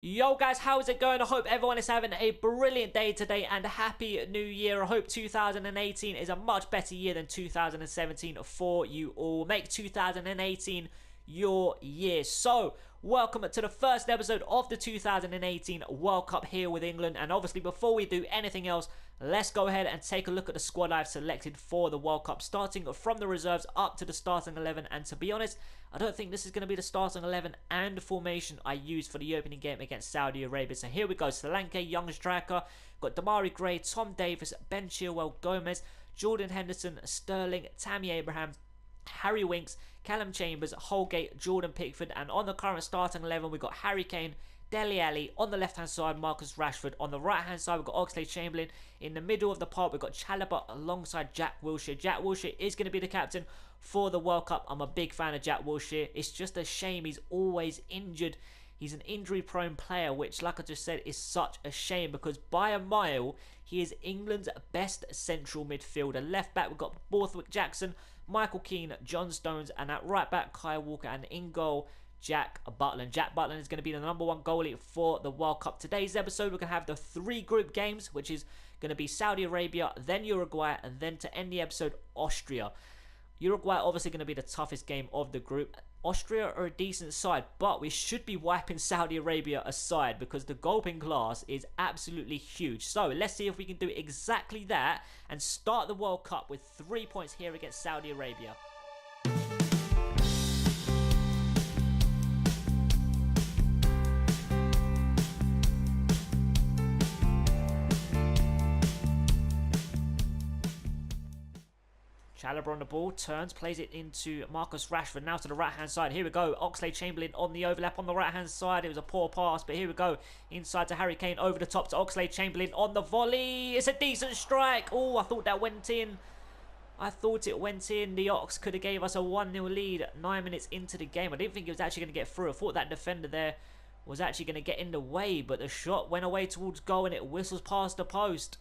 Yo guys, how's it going? I hope everyone is having a brilliant day today and happy new year. I hope 2018 is a much better year than 2017 for you all. Make 2018 your year. So, welcome to the first episode of the 2018 World Cup here with England. And obviously, before we do anything else, let's go ahead and take a look at the squad I've selected for the World Cup, starting from the reserves up to the starting 11. And to be honest, I don't think this is going to be the starting 11 and formation I used for the opening game against Saudi Arabia. So here we go. Sri Lanka, young striker. Got Damari Gray, Tom Davis, Ben Chilwell, Gomez, Jordan Henderson, Sterling, Tammy Abraham, Harry Winks, Callum Chambers, Holgate, Jordan Pickford. And on the current starting 11, we've got Harry Kane, Dele Alli. On the left hand side, Marcus Rashford. On the right hand side, we've got Oxlade-Chamberlain. In the middle of the park, we've got Chalobah alongside Jack Wilshere. Jack Wilshere is going to be the captain for the World Cup. I'm a big fan of Jack Wilshere. It's just a shame he's always injured. He's an injury-prone player, which, like I just said, is such a shame because by a mile, he is England's best central midfielder. Left back, we've got Borthwick Jackson, Michael Keane, John Stones, and at right back, Kyle Walker, and in goal, Jack Butland. Jack Butland is going to be the #1 goalie for the World Cup. Today's episode, we're going to have the 3 group games, which is going to be Saudi Arabia, then Uruguay, and then to end the episode, Austria. Uruguay obviously going to be the toughest game of the group. Austria are a decent side, but we should be wiping Saudi Arabia aside because the goalkeeping class is absolutely huge. So let's see if we can do exactly that and start the World Cup with 3 points here against Saudi Arabia. Chalobah on the ball, turns, plays it into Marcus Rashford, now to the right-hand side. Here we go, Oxlade-Chamberlain on the overlap on the right-hand side. It was a poor pass, but here we go. Inside to Harry Kane, over the top to Oxlade-Chamberlain on the volley. It's a decent strike. Oh, I thought that went in. I thought it went in. The Ox could have gave us a 1-0 lead 9 minutes into the game. I didn't think it was actually going to get through. I thought that defender there was actually going to get in the way, but the shot went away towards goal and it whistles past the post.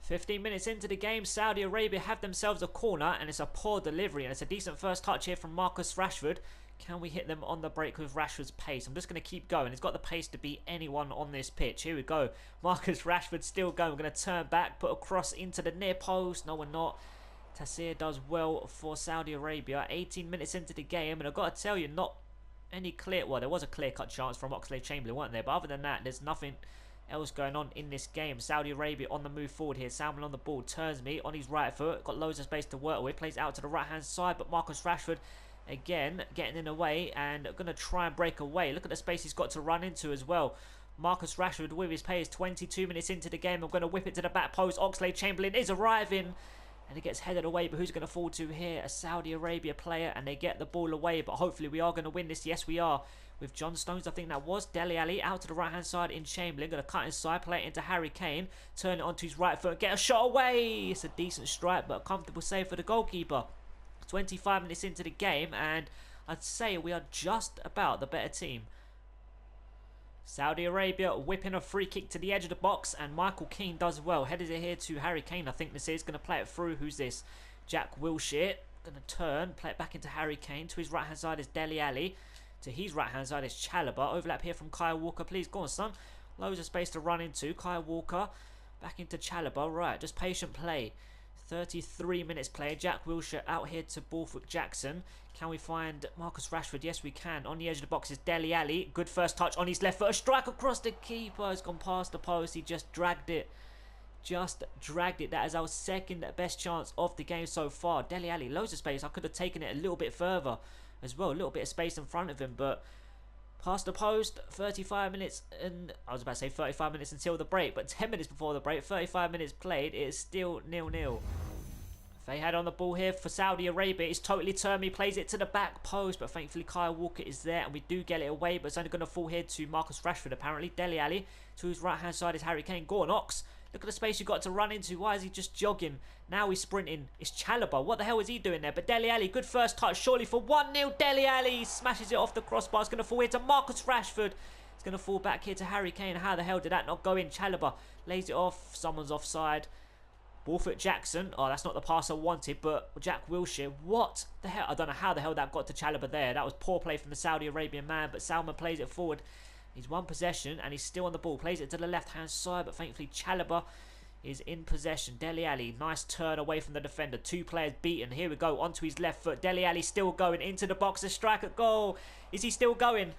15 minutes into the game, Saudi Arabia have themselves a corner and it's a poor delivery and it's a decent first touch here from Marcus Rashford. Can we hit them on the break with Rashford's pace? I'm just going to keep going. He's got the pace to beat anyone on this pitch. Here we go. Marcus Rashford still going. We're going to turn back, put a cross into the near post. No, we're not. Tassir does well for Saudi Arabia. 18 minutes into the game and I've got to tell you, not any clear... Well, there was a clear-cut chance from Oxlade-Chamberlain, weren't there? But other than that, there's nothing else going on in this game. Saudi Arabia on the move forward here. Salmon on the ball, turns me on his right foot, got loads of space to work with, plays out to the right hand side, but Marcus Rashford again getting in the way and gonna try and break away. Look at the space he's got to run into as well. Marcus Rashford with his pace. 22 minutes into the game, I'm going to whip it to the back post. Oxlade-Chamberlain is arriving and it gets headed away, but who's going to fall to here? A Saudi Arabia player, and they get the ball away, but hopefully we are going to win this. Yes, we are. With John Stones, I think that was. Dele Alli out to the right-hand side in Chamberlain. Going to cut inside, play it into Harry Kane. Turn it onto his right foot, get a shot away. It's a decent strike, but a comfortable save for the goalkeeper. 25 minutes into the game, and I'd say we are just about the better team. Saudi Arabia whipping a free kick to the edge of the box, and Michael Keane does well. Headed it here to Harry Kane, I think this is. Going to play it through. Who's this? Jack Wilshere. Going to turn, play it back into Harry Kane. To his right-hand side is Dele Alli. To his right-hand side is Chalobah. Overlap here from Kyle Walker. Please, go on, son. Loads of space to run into. Kyle Walker back into Chalobah. Right, just patient play. 33 minutes play. Jack Wilshere out here to Borthwick Jackson. Can we find Marcus Rashford? Yes, we can. On the edge of the box is Dele Alli. Good first touch on his left foot. A strike across the keeper. Has gone past the post. He just dragged it. Just dragged it. That is our second best chance of the game so far. Dele Alli, loads of space. I could have taken it a little bit further as well. A little bit of space in front of him, but past the post. 35 minutes, and I was about to say 35 minutes until the break, but 10 minutes before the break, 35 minutes played, it is still 0-0. They had on the ball here for Saudi Arabia. It's totally turned. He plays it to the back post, but thankfully Kyle Walker is there, and we do get it away, but it's only going to fall here to Marcus Rashford, apparently. Dele Alli, to his right-hand side is Harry Kane. Go on, Ox. Look at the space you've got to run into. Why is he just jogging? Now he's sprinting. It's Chalobah. What the hell is he doing there? But Dele Alli, good first touch, surely for 1-0. Dele Alli smashes it off the crossbar. It's going to fall here to Marcus Rashford. It's going to fall back here to Harry Kane. How the hell did that not go in? Chalobah lays it off. Someone's offside. Borthwick Jackson. Oh, that's not the pass I wanted, but Jack Wilshere. What the hell? I don't know how the hell that got to Chalobah there. That was poor play from the Saudi Arabian man, but Salman plays it forward He's won possession and he's still on the ball. Plays it to the left-hand side, but thankfully Chalobah is in possession. Dele Alli, nice turn away from the defender. 2 players beaten. Here we go, onto his left foot. Dele Alli still going into the box. A strike at goal. Is he still going?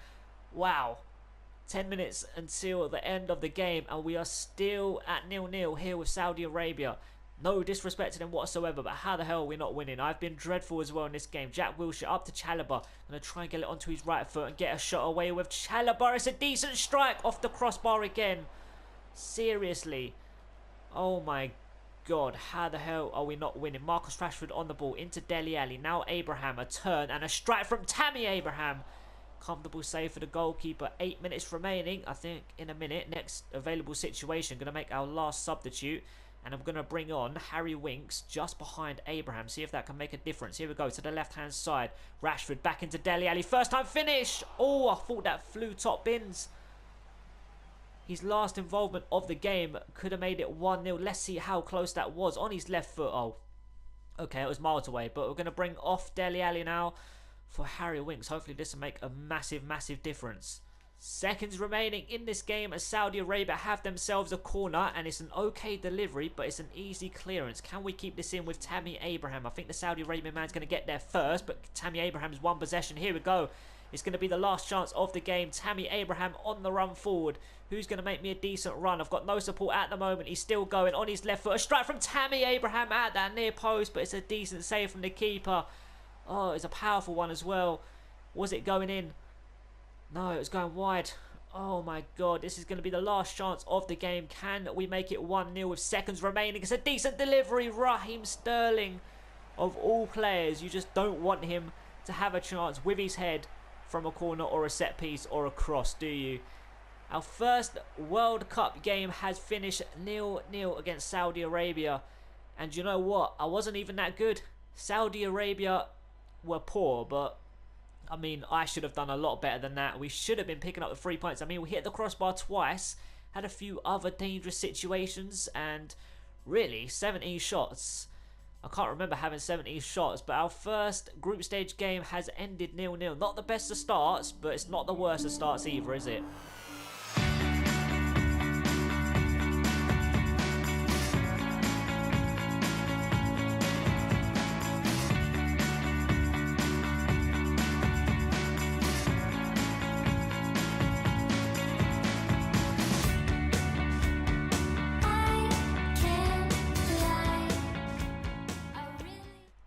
Wow. 10 minutes until the end of the game, and we are still at 0-0 here with Saudi Arabia. No disrespect to them whatsoever, but how the hell are we not winning? I've been dreadful as well in this game. Jack Wilshere up to Chalobah. Going to try and get it onto his right foot and get a shot away with Chalobah. It's a decent strike off the crossbar again. Seriously. Oh my God. How the hell are we not winning? Marcus Rashford on the ball into Dele Alli. Now Abraham. A turn and a strike from Tammy Abraham. Comfortable save for the goalkeeper. 8 minutes remaining. I think in a minute. Next available situation. Going to make our last substitute. And I'm going to bring on Harry Winks just behind Abraham. See if that can make a difference. Here we go to the left-hand side. Rashford back into Dele Alli. First time finish. Oh, I thought that flew top bins. His last involvement of the game could have made it 1-0. Let's see how close that was. On his left foot. Oh, okay, it was miles away. But we're going to bring off Dele Alli now for Harry Winks. Hopefully this will make a massive, massive difference. Seconds remaining in this game as Saudi Arabia have themselves a corner, and it's an okay delivery, but it's an easy clearance. Can we keep this in with Tammy Abraham? I think the Saudi Arabian man's going to get there first, but Tammy Abraham's won possession. Here we go. It's going to be the last chance of the game. Tammy Abraham on the run forward. Who's going to make me a decent run? I've got no support at the moment. He's still going on his left foot. A strike from Tammy Abraham at that near post, but it's a decent save from the keeper. Oh, it's a powerful one as well. Was it going in? No, it was going wide. Oh my God, this is going to be the last chance of the game. Can we make it 1-0 with seconds remaining? It's a decent delivery. Raheem Sterling, of all players, you just don't want him to have a chance with his head from a corner or a set piece or a cross, do you? Our first World Cup game has finished 0-0 against Saudi Arabia. And you know what? I wasn't even that good. Saudi Arabia were poor, but I mean, I should have done a lot better than that. We should have been picking up the 3 points. I mean, we hit the crossbar twice, had a few other dangerous situations, and really, 17 shots. I can't remember having 17 shots, but our first group stage game has ended 0-0. Not the best of starts, but it's not the worst of starts either, is it?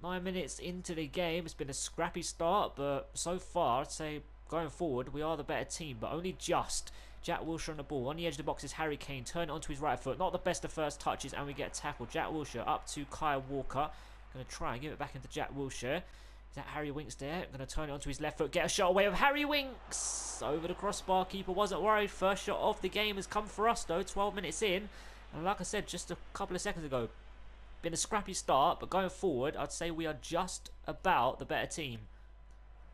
9 minutes into the game. It's been a scrappy start, but so far, I'd say going forward, we are the better team, but only just. Jack Wilshere on the ball. On the edge of the box is Harry Kane. Turn it onto his right foot. Not the best of first touches, and we get tackled. Jack Wilshere up to Kyle Walker. Going to try and give it back into Jack Wilshere. Is that Harry Winks there? Going to turn it onto his left foot. Get a shot away of Harry Winks. Over the crossbar. Keeper wasn't worried. First shot of the game has come for us, though. 12 minutes in. And like I said just a couple of seconds ago, been a scrappy start, but going forward, I'd say we are just about the better team.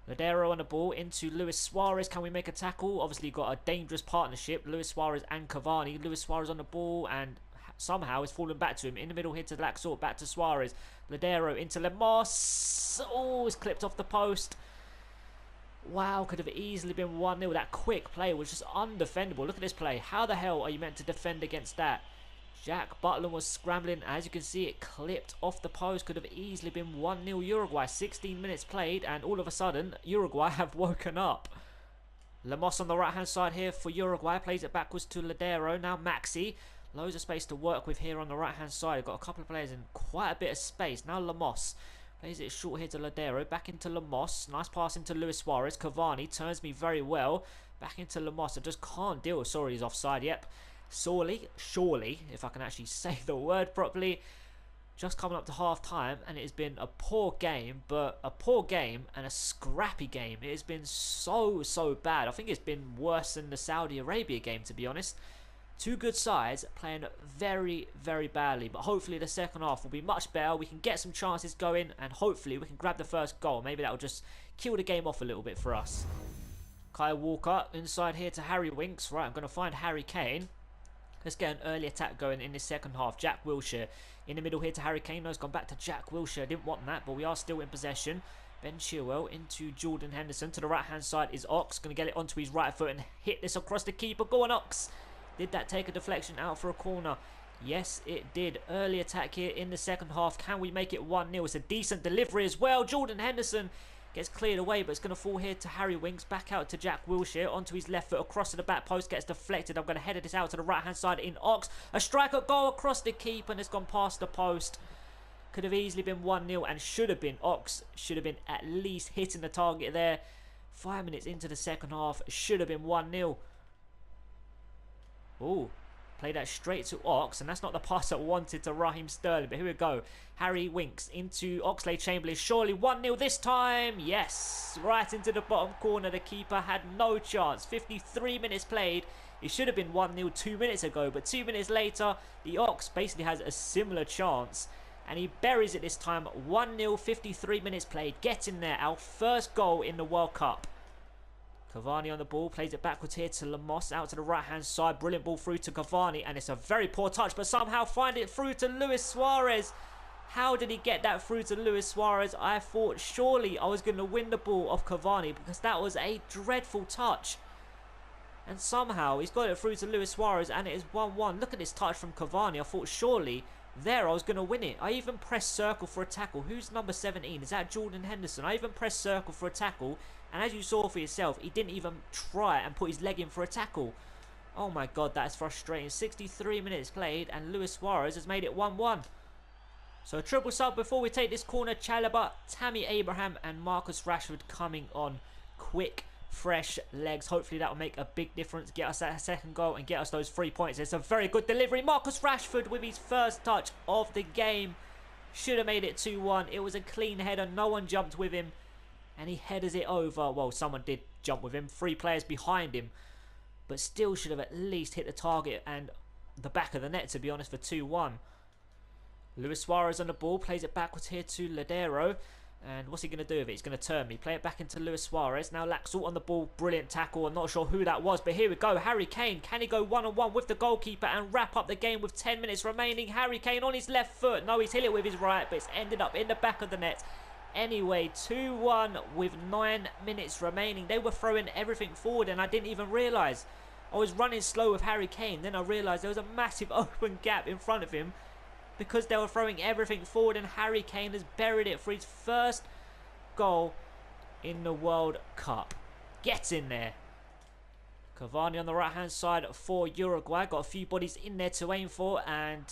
Ladero on the ball into Luis Suarez. Can we make a tackle? Obviously got a dangerous partnership. Luis Suarez and Cavani. Luis Suarez on the ball and somehow it's fallen back to him. In the middle here to Laxort. Back to Suarez. Ladero into Lemos. Oh, it's clipped off the post. Wow, could have easily been 1-0. That quick play was just undefendable. Look at this play. How the hell are you meant to defend against that? Jack Butland was scrambling. As you can see, it clipped off the post. Could have easily been 1-0 Uruguay. 16 minutes played, and all of a sudden, Uruguay have woken up. Lemos on the right-hand side here for Uruguay. Plays it backwards to Ladero. Now Maxi. Loads of space to work with here on the right-hand side. Got a couple of players in quite a bit of space. Now Lemos. Plays it short here to Ladero. Back into Lemos. Nice pass into Luis Suarez. Cavani turns me very well. Back into Lemos. I just can't deal with Sorry's offside. Yep. Surely, if I can actually say the word properly, just coming up to half time, and it has been a poor game, but a poor game and a scrappy game. It has been so bad. I think it's been worse than the Saudi Arabia game, to be honest. Two good sides playing very badly, but hopefully the second half will be much better. We can get some chances going, and hopefully we can grab the first goal. Maybe that will just kill the game off a little bit for us. Kyle Walker inside here to Harry Winks. Right, I'm going to find Harry Kane. Let's get an early attack going in this second half. Jack Wilshere in the middle here to Harry Kane. No, it's gone back to Jack Wilshere. Didn't want that, but we are still in possession. Ben Chilwell into Jordan Henderson. To the right-hand side is Ox. Going to get it onto his right foot and hit this across the keeper. Go on, Ox. Did that take a deflection out for a corner? Yes, it did. Early attack here in the second half. Can we make it 1-0? It's a decent delivery as well. Jordan Henderson gets cleared away, but it's going to fall here to Harry Winks. Back out to Jack Wilshere. Onto his left foot. Across to the back post. Gets deflected. I'm going to header this out to the right-hand side in Ox. A striker goal across the keeper and it's gone past the post. Could have easily been 1-0 and should have been. Ox should have been at least hitting the target there. 5 minutes into the second half. Should have been 1-0. Oh, play that straight to Ox, and that's not the pass that wanted to Raheem Sterling. But here we go. Harry Winks into Oxlade-Chamberlain. Surely 1-0 this time. Yes, right into the bottom corner. The keeper had no chance. 53 minutes played. It should have been 1-0 2 minutes ago, but 2 minutes later, the Ox basically has a similar chance. And he buries it this time. 1-0, 53 minutes played. Get in there. Our first goal in the World Cup. Cavani on the ball, plays it backwards here to Lemos, out to the right-hand side. Brilliant ball through to Cavani, and it's a very poor touch, but somehow find it through to Luis Suarez. How did he get that through to Luis Suarez? I thought surely I was going to win the ball off Cavani because that was a dreadful touch. And somehow he's got it through to Luis Suarez, and it is 1-1. Look at this touch from Cavani. I thought surely there I was going to win it. I even pressed circle for a tackle. Who's number 17? Is that Jordan Henderson? I even pressed circle for a tackle. And as you saw for yourself, he didn't even try and put his leg in for a tackle. Oh my god, that is frustrating. 63 minutes played and Luis Suarez has made it 1-1. So a triple sub before we take this corner. Chalobah, Tammy Abraham and Marcus Rashford coming on. Quick, fresh legs. Hopefully that will make a big difference. Get us that second goal and get us those 3 points. It's a very good delivery. Marcus Rashford with his first touch of the game. Should have made it 2-1. It was a clean header. No one jumped with him. And he headers it over. Well, someone did jump with him. 3 players behind him. But still should have at least hit the target and the back of the net, to be honest, for 2-1. Luis Suarez on the ball. Plays it backwards here to Ladero. And what's he going to do with it? He's going to turn me. Play it back into Luis Suarez. Now Laxalt on the ball. Brilliant tackle. I'm not sure who that was. But here we go. Harry Kane. Can he go one-on-one with the goalkeeper and wrap up the game with 10 minutes remaining? Harry Kane on his left foot. No, he's hit it with his right. But it's ended up in the back of the net. Anyway, 2-1 with 9 minutes remaining. They were throwing everything forward and I didn't even realise. I was running slow with Harry Kane. Then I realised there was a massive open gap in front of him because they were throwing everything forward, and Harry Kane has buried it for his first goal in the World Cup. Get in there. Cavani on the right hand side for Uruguay. Got a few bodies in there to aim for, and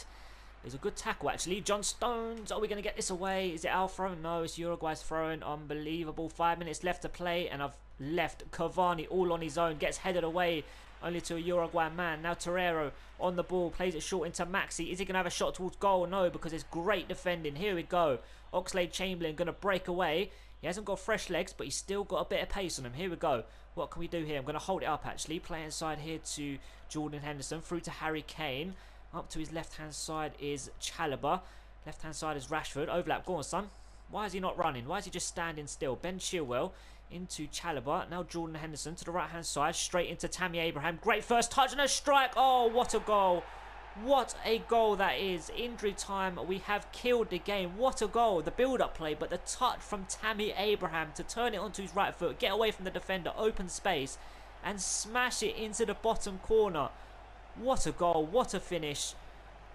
it's a good tackle actually. John Stones, are we going to get this away? Is it our throw? No, it's Uruguay's throwing. Unbelievable. 5 minutes left to play and I've left Cavani all on his own. Gets headed away only to a Uruguay man. Now Torreira on the ball, plays it short into Maxi. Is he going to have a shot towards goal? No, because it's great defending. Here we go. Oxlade-Chamberlain going to break away. He hasn't got fresh legs, but he's still got a bit of pace on him. Here we go. What can we do here? I'm going to hold it up actually. Play inside here to Jordan Henderson. Through to Harry Kane. Up to his left-hand side is Chalobah. Left-hand side is Rashford. Overlap. Go on, son. Why is he not running? Why is he just standing still? Ben Chilwell into Chalobah. Now Jordan Henderson to the right-hand side. Straight into Tammy Abraham. Great first touch and a strike. Oh, what a goal. What a goal that is. Injury time. We have killed the game. What a goal. The build-up play, but the touch from Tammy Abraham to turn it onto his right foot, get away from the defender, open space, and smash it into the bottom corner. What a goal. What a finish.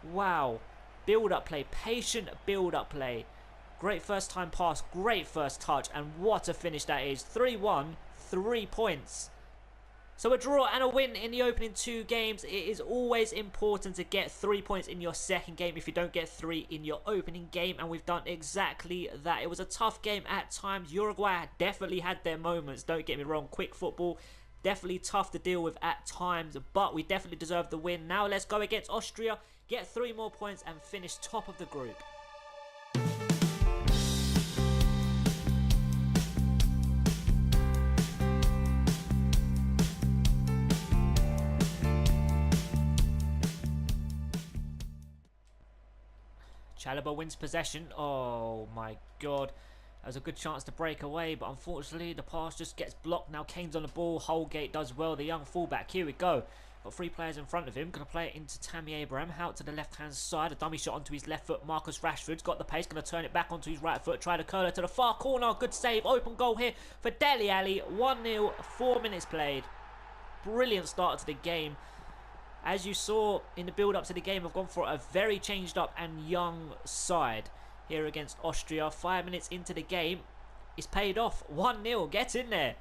Wow. Build-up play. Patient build-up play. Great first time pass. Great first touch. And what a finish that is. 3-1. 3 points. So a draw and a win in the opening 2 games. It is always important to get 3 points in your second game if you don't get 3 in your opening game. And we've done exactly that. It was a tough game at times. Uruguay definitely had their moments. Don't get me wrong. Quick football. Definitely tough to deal with at times, but we definitely deserve the win. Now let's go against Austria, get 3 more points and finish top of the group. Chalobah wins possession. Oh my god. That was a good chance to break away, but unfortunately the pass just gets blocked. Now Kane's on the ball. Holgate does well. The young fullback. Here we go. Got 3 players in front of him. Going to play it into Tammy Abraham. Out to the left-hand side. A dummy shot onto his left foot. Marcus Rashford's got the pace. Going to turn it back onto his right foot. Try to curl it to the far corner. Good save. Open goal here for Dele Alli. 1-0. 4 minutes played. Brilliant start to the game. As you saw in the build-up to the game, I've gone for a very changed-up and young side here against Austria. 5 minutes into the game. It's paid off. 1-0. Get in there.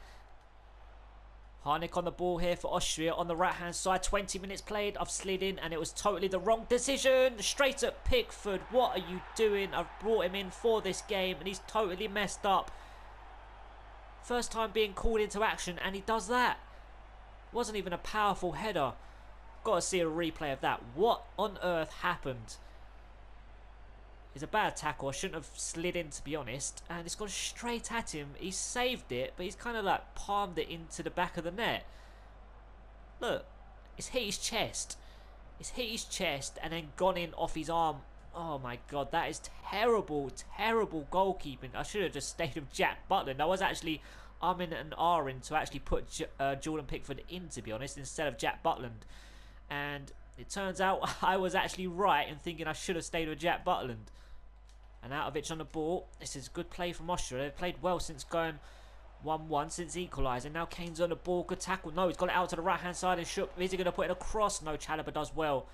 Harnik on the ball here for Austria on the right-hand side. 20 minutes played. I've slid in and it was totally the wrong decision. Straight at Pickford. What are you doing? I've brought him in for this game and he's totally messed up. First time being called into action and he does that. Wasn't even a powerful header. Got to see a replay of that. What on earth happened? It's a bad tackle. I shouldn't have slid in, to be honest. And it's gone straight at him. He saved it, but he's kind of like palmed it into the back of the net. Look, it's hit his chest. It's hit his chest and then gone in off his arm. Oh my god, that is terrible, terrible goalkeeping. I should have just stayed with Jack Butland. I was actually umming and ahhing to actually put Jordan Pickford in, to be honest, instead of Jack Butland. And it turns out I was actually right in thinking I should have stayed with Jack Butland. And Arnautovic on the ball. This is good play from Austria. They've played well since going 1-1, since equalising. Now Kane's on the ball. Good tackle. No, he's got it out to the right-hand side and shook. Is he going to put it across? No, Chalobah does well.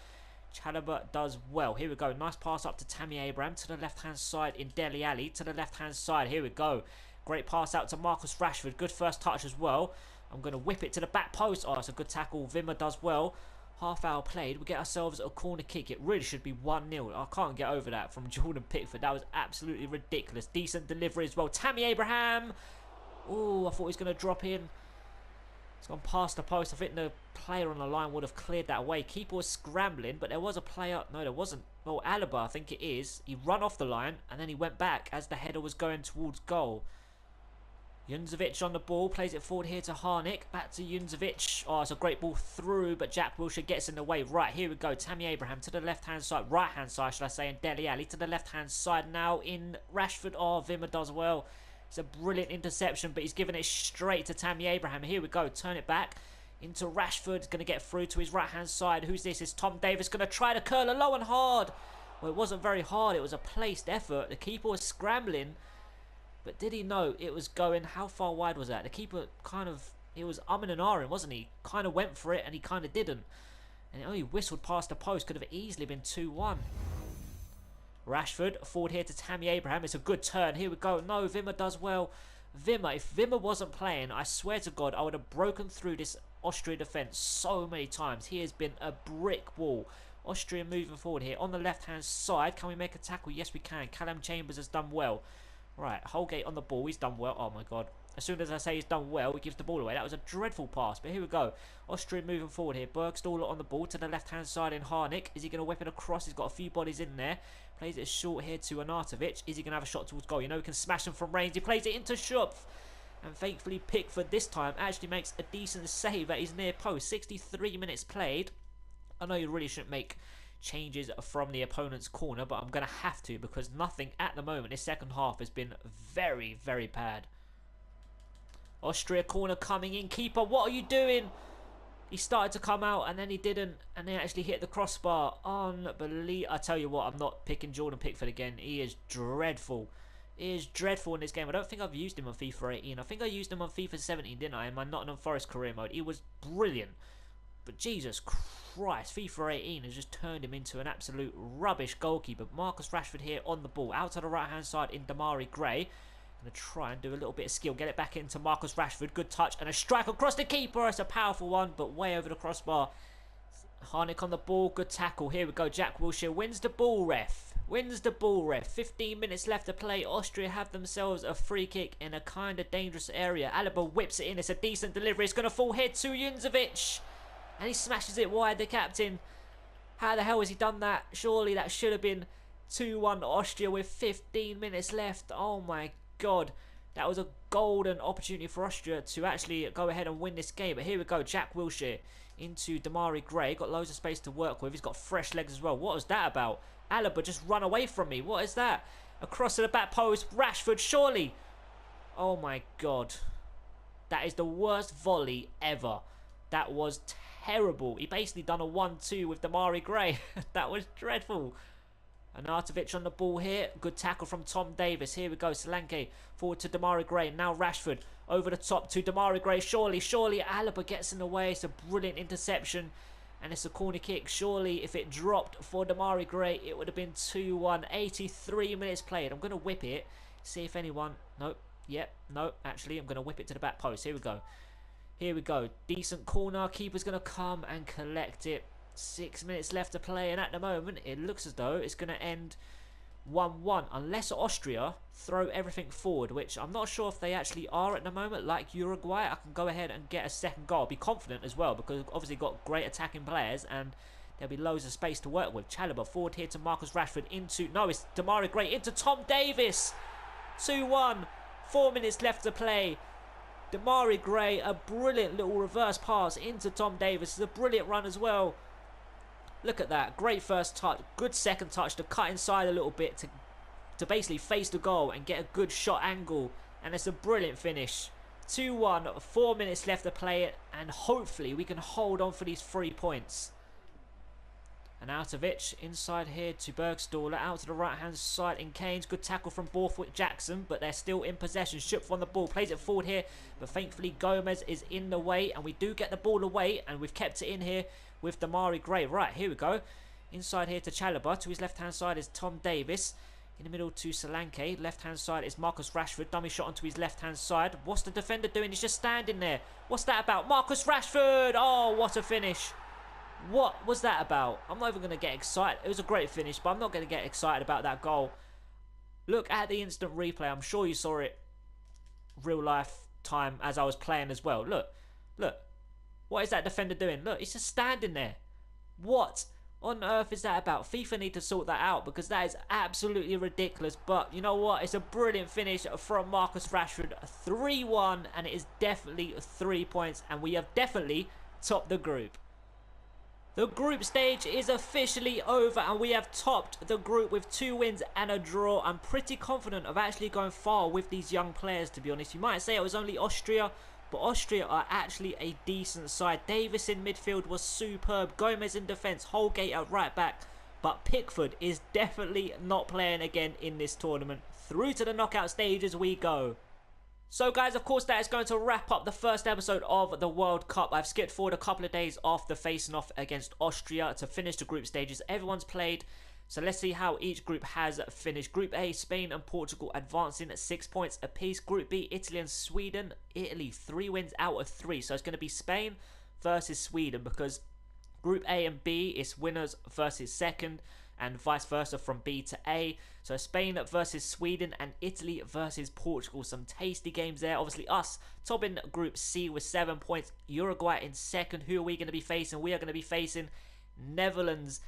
Chalobah does well. Here we go. Nice pass up to Tammy Abraham to the left-hand side in Dele Alli. To the left-hand side. Here we go. Great pass out to Marcus Rashford. Good first touch as well. I'm going to whip it to the back post. Oh, it's a good tackle. Wimmer does well. Half hour played. We get ourselves a corner kick. It really should be 1-0. I can't get over that from Jordan Pickford. That was absolutely ridiculous. Decent delivery as well. Tammy Abraham. Oh, I thought he was going to drop in. It's gone past the post. I think the player on the line would have cleared that away. Keeper was scrambling, but there was a player. No, there wasn't. Well, Alaba, I think it is. He ran off the line and then he went back as the header was going towards goal. Junzovic on the ball, plays it forward here to Harnik, back to Junzovic. Oh, it's a great ball through, but Jack Wilshere gets in the way. Right, here we go, Tammy Abraham to the left-hand side, right-hand side, should I say, and Dele Alli to the left-hand side now in Rashford. Oh, Wimmer does well. It's a brilliant interception, but he's given it straight to Tammy Abraham. Here we go, turn it back into Rashford, going to get through to his right-hand side. Who's this? It's Tom Davies, going to try to curl it low and hard. Well, it wasn't very hard, it was a placed effort. The keeper was scrambling. But did he know it was going? How far wide was that? The keeper kind of, he was umming and ahhing, wasn't he? Kind of went for it and he kind of didn't. And it only whistled past the post. Could have easily been 2-1. Rashford forward here to Tammy Abraham. It's a good turn. Here we go. No, Wimmer does well. Wimmer, if Wimmer wasn't playing, I swear to God, I would have broken through this Austria defence so many times. He has been a brick wall. Austria moving forward here on the left-hand side. Can we make a tackle? Yes, we can. Callum Chambers has done well. Right, Holgate on the ball. He's done well. Oh, my God. As soon as I say he's done well, he gives the ball away. That was a dreadful pass. But here we go. Austria moving forward here. Bergstaller on the ball to the left-hand side in Harnik. Is he going to whip it across? He's got a few bodies in there. Plays it short here to Arnautovic. Is he going to have a shot towards goal? You know he can smash him from range. He plays it into Schupf. And thankfully Pickford this time actually makes a decent save at his near post. 63 minutes played. I know you really shouldn't make changes from the opponent's corner, but I'm going to have to because nothing at the moment, this second half has been very, very bad. Austria corner coming in. Keeper, what are you doing? He started to come out and then he didn't, and then actually hit the crossbar. Unbelievable. I tell you what, I'm not picking Jordan Pickford again. He is dreadful. He is dreadful in this game. I don't think I've used him on FIFA 18. I think I used him on FIFA 17, didn't I, in my Nottingham Forest career mode. He was brilliant. But Jesus Christ, FIFA 18 has just turned him into an absolute rubbish goalkeeper. Marcus Rashford here on the ball. Out to the right-hand side in Damari Gray. Going to try and do a little bit of skill. Get it back into Marcus Rashford. Good touch and a strike across the keeper. It's a powerful one, but way over the crossbar. Harnik on the ball. Good tackle. Here we go. Jack Wilshere wins the ball, ref. Wins the ball, ref. 15 minutes left to play. Austria have themselves a free kick in a kind of dangerous area. Alaba whips it in. It's a decent delivery. It's going to fall here to Junzovic. And he smashes it wide, the captain. How the hell has he done that? Surely that should have been 2-1 Austria with 15 minutes left. Oh my God. That was a golden opportunity for Austria to actually go ahead and win this game. But here we go. Jack Wilshere into Damari Gray. Got loads of space to work with. He's got fresh legs as well. What was that about? Alaba just run away from me. What is that? Across to the back post. Rashford, surely. Oh my God. That is the worst volley ever. That was terrible. He basically done a 1-2 with Damari Gray. That was dreadful. Arnautovic on the ball here. Good tackle from Tom Davis. Here we go. Solanke forward to Damari Gray. Now Rashford over the top to Damari Gray. Surely Alaba gets in the way. It's a brilliant interception. And it's a corner kick. Surely if it dropped for Damari Gray, it would have been 2-1. 83 minutes played. I'm going to whip it. See if anyone... Nope. Yep. No. Actually, I'm going to whip it to the back post. Here we go. Here we go. Decent corner. Keeper's going to come and collect it. 6 minutes left to play, and at the moment it looks as though it's going to end 1-1 unless Austria throw everything forward, which I'm not sure if they actually are at the moment. Like Uruguay, I can go ahead and get a second goal. I'll be confident as well because we've obviously got great attacking players and there'll be loads of space to work with. Chalobah forward here to Marcus Rashford into... No, it's Damari Gray into Tom Davis. 2-1. 4 minutes left to play. Damari Gray, a brilliant little reverse pass into Tom Davis. It's a brilliant run as well. Look at that. Great first touch. Good second touch to cut inside a little bit to basically face the goal and get a good shot angle. And it's a brilliant finish. 2-1. 4 minutes left to play it. And hopefully we can hold on for these 3 points. Arnautovic inside here to Bergstaller. Out to the right hand side in Keynes. Good tackle from Borthwick Jackson. But they're still in possession. Schupf on the ball. Plays it forward here. But thankfully Gomez is in the way. And we do get the ball away. And we've kept it in here with Damari Gray. Right, here we go. Inside here to Chalobah. To his left hand side is Tom Davis. In the middle to Solanke. Left hand side is Marcus Rashford. Dummy shot onto his left hand side. What's the defender doing? He's just standing there. What's that about? Marcus Rashford! Oh, what a finish. What was that about? I'm not even going to get excited. It was a great finish, but I'm not going to get excited about that goal. Look at the instant replay. I'm sure you saw it real life time as I was playing as well. Look. Look. What is that defender doing? Look, he's just standing there. What on earth is that about? FIFA need to sort that out because that is absolutely ridiculous. But you know what? It's a brilliant finish from Marcus Rashford. 3-1, and it is definitely 3 points. And we have definitely topped the group. The group stage is officially over and we have topped the group with 2 wins and a draw. I'm pretty confident of actually going far with these young players, to be honest. You might say it was only Austria, but Austria are actually a decent side. Davis in midfield was superb. Gomez in defence. Holgate at right back. But Pickford is definitely not playing again in this tournament. Through to the knockout stages we go. So guys, of course that is going to wrap up the first episode of the World Cup. I've skipped forward a couple of days after facing off against Austria to finish the group stages. Everyone's played. So let's see how each group has finished. Group A, Spain and Portugal advancing at 6 points apiece. Group B, Italy and Sweden. Italy, 3 wins out of 3. So it's going to be Spain versus Sweden because Group A and B is winners versus second and vice versa from B to A. So Spain versus Sweden and Italy versus Portugal. Some tasty games there. Obviously us topping Group C with 7 points. Uruguay in second. Who are we going to be facing? We are going to be facing Netherlands.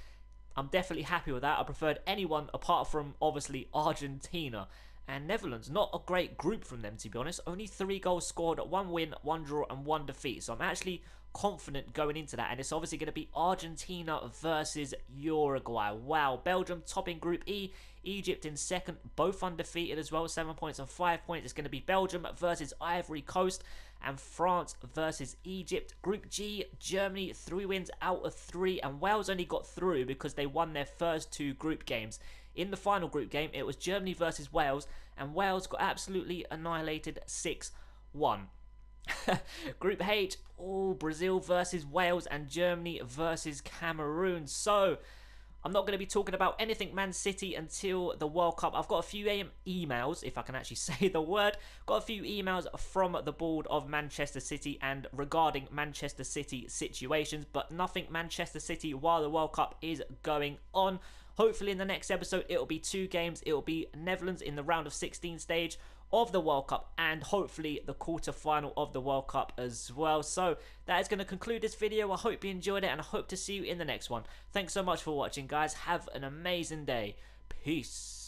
I'm definitely happy with that. I preferred anyone apart from obviously Argentina. And Netherlands, not a great group from them to be honest. Only 3 goals scored, 1 win, 1 draw and 1 defeat. So I'm actually confident going into that, and it's obviously going to be Argentina versus Uruguay. Wow. Belgium topping Group E, Egypt in second, both undefeated as well, 7 points and 5 points. It's going to be Belgium versus Ivory Coast and France versus Egypt. Group G, Germany, 3 wins out of 3, and Wales only got through because they won their first 2 group games. In the final group game, it was Germany versus Wales, and Wales got absolutely annihilated 6-1. Group H, Brazil versus Wales and Germany versus Cameroon. So I'm not going to be talking about anything Man City until the World Cup. I've got a few emails, if I can actually say the word. Got a few emails from the board of Manchester City and regarding Manchester City situations, but nothing Manchester City while the World Cup is going on. Hopefully in the next episode it'll be 2 games. It'll be Netherlands in the round of 16 stage of the World Cup and hopefully the quarter-final of the World Cup as well. So that is going to conclude this video. I hope you enjoyed it and I hope to see you in the next one. Thanks so much for watching, guys. Have an amazing day. Peace.